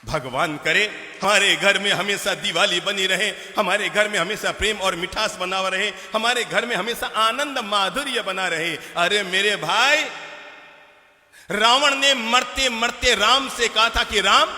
भगवान करे हमारे घर में हमेशा दिवाली बनी रहे, हमारे घर में हमेशा प्रेम और मिठास बना रहे, हमारे घर में हमेशा आनंद माधुर्य बना रहे। अरे मेरे भाई, रावण ने मरते मरते राम से कहा था कि राम,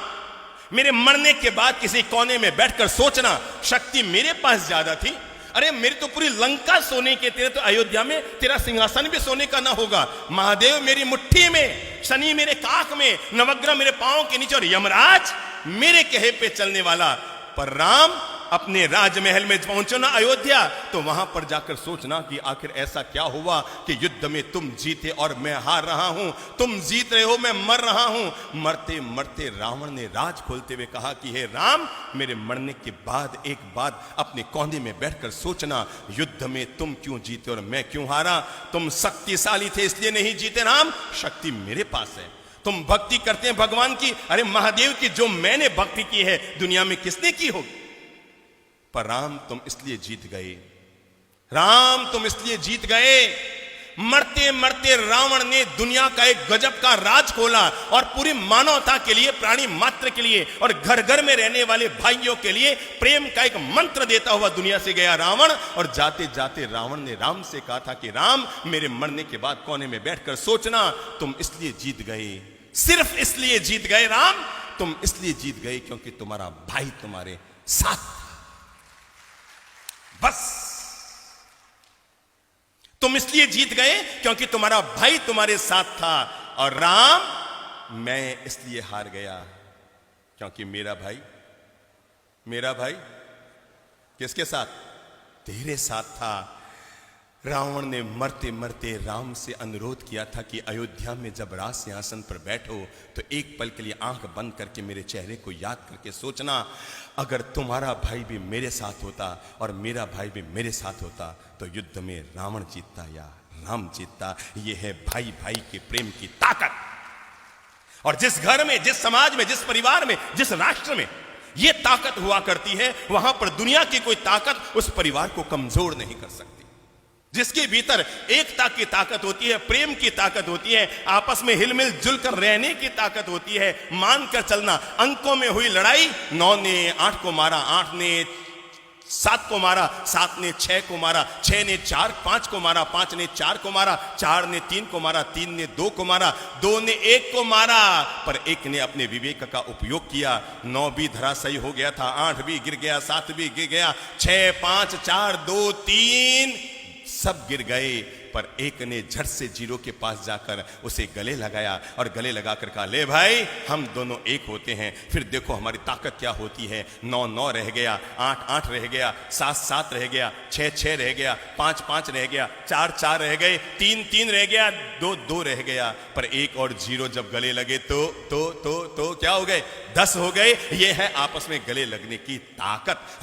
मेरे मरने के बाद किसी कोने में बैठकर सोचना, शक्ति मेरे पास ज्यादा थी। अरे मेरी तो पूरी लंका सोने के, तेरे तो अयोध्या में तेरा सिंहासन भी सोने का ना होगा। महादेव मेरी मुट्ठी में, शनि मेरे काख में, नवग्रह मेरे पांव के नीचे और यमराज मेरे कहे पे चलने वाला। पर राम अपने राजमहल में पहुंचो ना अयोध्या, तो वहां पर जाकर सोचना कि आखिर ऐसा क्या हुआ कि युद्ध में तुम जीते और मैं हार रहा हूं, तुम जीत रहे हो मैं मर रहा हूं। मरते मरते रावण ने राज खोलते हुए कहा कि हे राम, मेरे मरने के बाद एक बात अपने कोने में बैठकर सोचना, युद्ध में तुम क्यों जीते और मैं क्यों हारा। तुम शक्तिशाली थे इसलिए नहीं जीते राम, शक्ति मेरे पास है। तुम भक्ति करते हैं भगवान की, अरे महादेव की जो मैंने भक्ति की है दुनिया में किसने की होगी। पर राम तुम इसलिए जीत गए, राम तुम इसलिए जीत गए। मरते मरते रावण ने दुनिया का एक गजब का राज खोला और पूरी मानवता के लिए, प्राणी मात्र के लिए और घर घर में रहने वाले भाइयों के लिए प्रेम का एक मंत्र देता हुआ दुनिया से गया रावण। और जाते जाते रावण ने राम से कहा था कि राम, मेरे मरने के बाद कोने में बैठकर सोचना। तुम इसलिए जीत गए, सिर्फ इसलिए जीत गए राम, तुम इसलिए जीत गए क्योंकि तुम्हारा भाई तुम्हारे साथ, बस। तुम इसलिए जीत गए क्योंकि तुम्हारा भाई तुम्हारे साथ था। और राम, मैं इसलिए हार गया क्योंकि मेरा भाई किसके साथ? तेरे साथ था। रावण ने मरते मरते राम से अनुरोध किया था कि अयोध्या में जब राज सिंहासन पर बैठो तो एक पल के लिए आंख बंद करके मेरे चेहरे को याद करके सोचना, अगर तुम्हारा भाई भी मेरे साथ होता और मेरा भाई भी मेरे साथ होता तो युद्ध में रावण जीतता या राम जीतता। यह है भाई भाई के प्रेम की ताकत। और जिस घर में, जिस समाज में, जिस परिवार में, जिस राष्ट्र में यह ताकत हुआ करती है, वहां पर दुनिया की कोई ताकत उस परिवार को कमजोर नहीं कर सकती। जिसके भीतर एकता की ताकत होती है, प्रेम की ताकत होती है, आपस में हिलमिल जुलकर रहने की ताकत होती है, मानकर चलना। अंकों में हुई लड़ाई, 9 ने 8 को मारा, 8 ने 7 को मारा, 7 ने 6 को मारा, 6 ने 5 को मारा, 5 ने 4 को मारा, 4 ने 3 को मारा, 3 ने 2 को मारा, 2 ने 1 को मारा। पर एक ने अपने विवेक का उपयोग किया, 9 भी धराशायी हो गया था, 8 भी गिर गया, 7 भी गिर गया, 6 5 4 2 3 सब गिर गए। पर एक ने झट से जीरो के पास जाकर उसे गले लगाया और गले लगाकर कहा, ले भाई, हम दोनों एक होते हैं, फिर देखो हमारी ताकत क्या होती है। 9 9 रह गया, 8 8 रह गया, 7 7 रह गया, 6 6 रह गया, 5 5 रह गया, 4 4 रह गए, 3 3 रह गया, 2 2 रह गया। पर एक और जीरो जब गले लगे तो क्या हो गए? 10 हो गए। यह है आपस में गले लगने की ताकत।